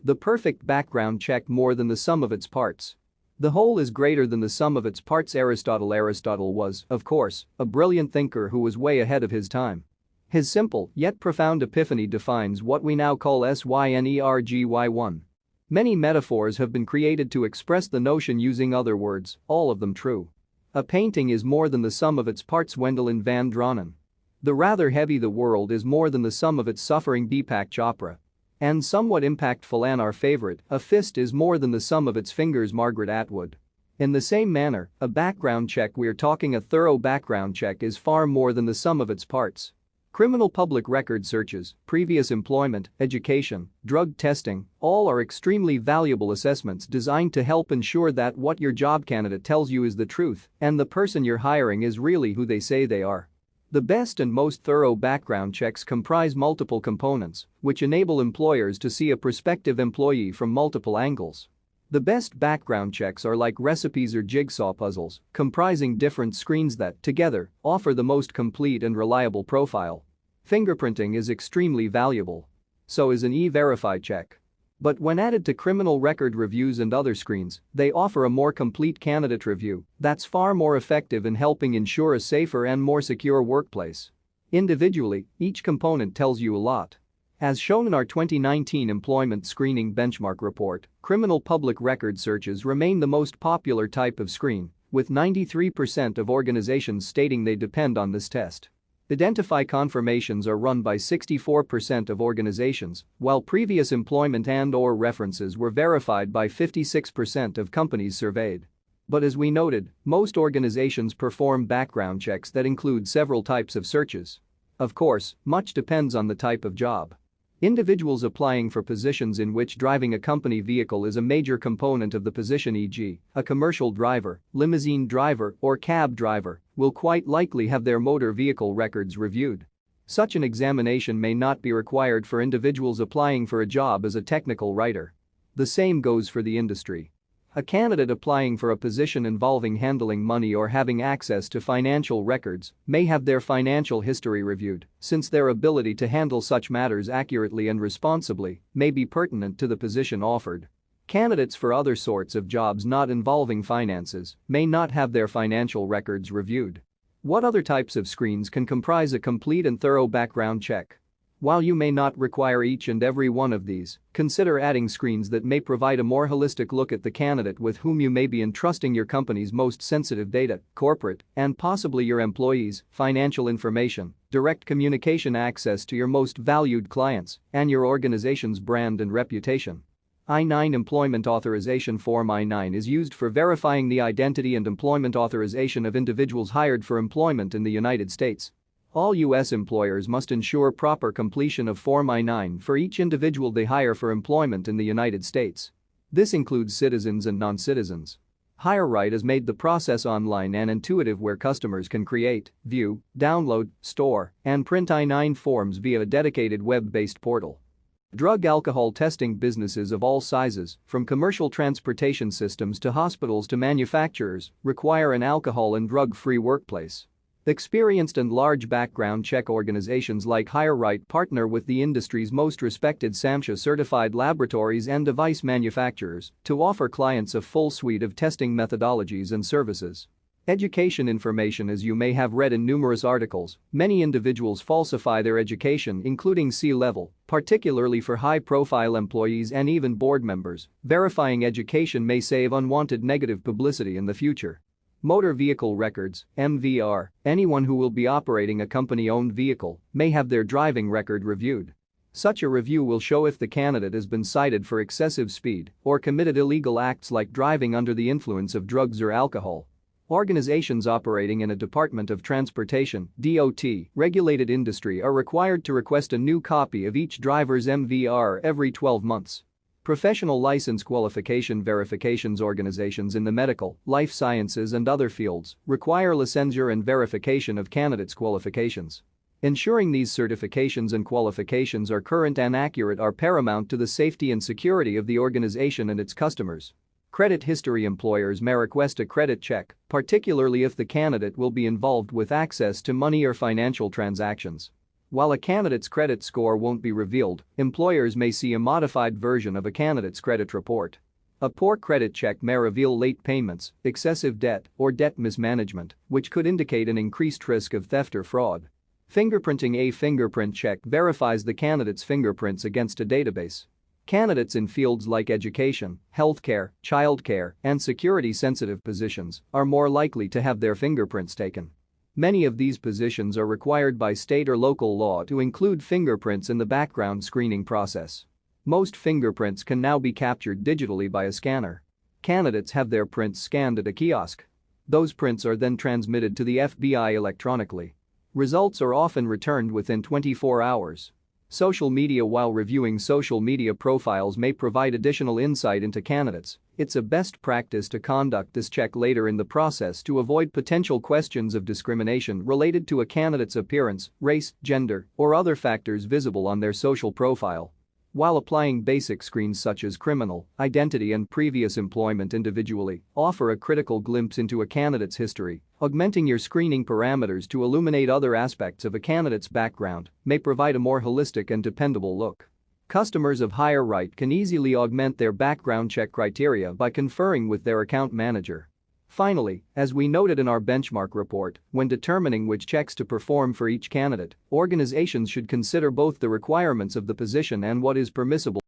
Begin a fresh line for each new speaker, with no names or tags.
The perfect background check more than the sum of its parts. The whole is greater than the sum of its parts. Aristotle was, of course, a brilliant thinker who was way ahead of his time. His simple yet profound epiphany defines what we now call synergy. Many metaphors have been created to express the notion using other words, all of them true. A painting is more than the sum of its parts. Wendelin van Dronen. The rather heavy the world is more than the sum of its suffering. Deepak Chopra. And somewhat impactful and our favorite, a fist is more than the sum of its fingers. Margaret Atwood. In the same manner, a background check we're talking a thorough background check is far more than the sum of its parts. Criminal public record searches, previous employment, education, drug testing, all are extremely valuable assessments designed to help ensure that what your job candidate tells you is the truth and the person you're hiring is really who they say they are. The best and most thorough background checks comprise multiple components, which enable employers to see a prospective employee from multiple angles. The best background checks are like recipes or jigsaw puzzles, comprising different screens that, together, offer the most complete and reliable profile. Fingerprinting is extremely valuable. So is an E-Verify check. But when added to criminal record reviews and other screens, they offer a more complete candidate review that's far more effective in helping ensure a safer and more secure workplace. Individually, each component tells you a lot. As shown in our 2019 Employment Screening Benchmark Report, criminal public record searches remain the most popular type of screen, with 93% of organizations stating they depend on this test. Identify confirmations are run by 64% of organizations, while previous employment and/or references were verified by 56% of companies surveyed. But as we noted, most organizations perform background checks that include several types of searches. Of course, much depends on the type of job. Individuals applying for positions in which driving a company vehicle is a major component of the position, e.g., a commercial driver, limousine driver, or cab driver, will quite likely have their motor vehicle records reviewed. Such an examination may not be required for individuals applying for a job as a technical writer. The same goes for the industry. A candidate applying for a position involving handling money or having access to financial records may have their financial history reviewed, since their ability to handle such matters accurately and responsibly may be pertinent to the position offered. Candidates for other sorts of jobs not involving finances may not have their financial records reviewed. What other types of screens can comprise a complete and thorough background check? While you may not require each and every one of these, consider adding screens that may provide a more holistic look at the candidate with whom you may be entrusting your company's most sensitive data, corporate, and possibly your employees' financial information, direct communication access to your most valued clients, and your organization's brand and reputation. I-9 Employment Authorization Form I-9 is used for verifying the identity and employment authorization of individuals hired for employment in the United States. All U.S. employers must ensure proper completion of Form I-9 for each individual they hire for employment in the United States. This includes citizens and non-citizens. HireRight has made the process online and intuitive where customers can create, view, download, store, and print I-9 forms via a dedicated web-based portal. Drug alcohol testing businesses of all sizes, from commercial transportation systems to hospitals to manufacturers, require an alcohol and drug-free workplace. Experienced and large background check organizations like HireRight partner with the industry's most respected SAMHSA-certified laboratories and device manufacturers to offer clients a full suite of testing methodologies and services. Education information. As you may have read in numerous articles, many individuals falsify their education, including C-level, particularly for high-profile employees and even board members. Verifying education may save unwanted negative publicity in the future. Motor Vehicle Records, MVR. Anyone who will be operating a company-owned vehicle may have their driving record reviewed. Such a review will show if the candidate has been cited for excessive speed or committed illegal acts like driving under the influence of drugs or alcohol. Organizations operating in a Department of Transportation (DOT) regulated industry are required to request a new copy of each driver's MVR every 12 months. Professional license qualification verifications. Organizations in the medical, life sciences and other fields require licensure and verification of candidates' qualifications. Ensuring these certifications and qualifications are current and accurate are paramount to the safety and security of the organization and its customers. Credit history. Employers may request a credit check, particularly if the candidate will be involved with access to money or financial transactions. While a candidate's credit score won't be revealed, employers may see a modified version of a candidate's credit report. A poor credit check may reveal late payments, excessive debt, or debt mismanagement, which could indicate an increased risk of theft or fraud. Fingerprinting. A fingerprint check verifies the candidate's fingerprints against a database. Candidates in fields like education, healthcare, childcare, and security-sensitive positions are more likely to have their fingerprints taken. Many of these positions are required by state or local law to include fingerprints in the background screening process. Most fingerprints can now be captured digitally by a scanner. Candidates have their prints scanned at a kiosk. Those prints are then transmitted to the FBI electronically. Results are often returned within 24 hours. Social media. While reviewing social media profiles may provide additional insight into candidates, it's a best practice to conduct this check later in the process to avoid potential questions of discrimination related to a candidate's appearance, race, gender, or other factors visible on their social profile. While applying basic screens such as criminal, identity, and previous employment individually offer a critical glimpse into a candidate's history, augmenting your screening parameters to illuminate other aspects of a candidate's background may provide a more holistic and dependable look. Customers of HireRight can easily augment their background check criteria by conferring with their account manager. Finally, as we noted in our benchmark report, when determining which checks to perform for each candidate, organizations should consider both the requirements of the position and what is permissible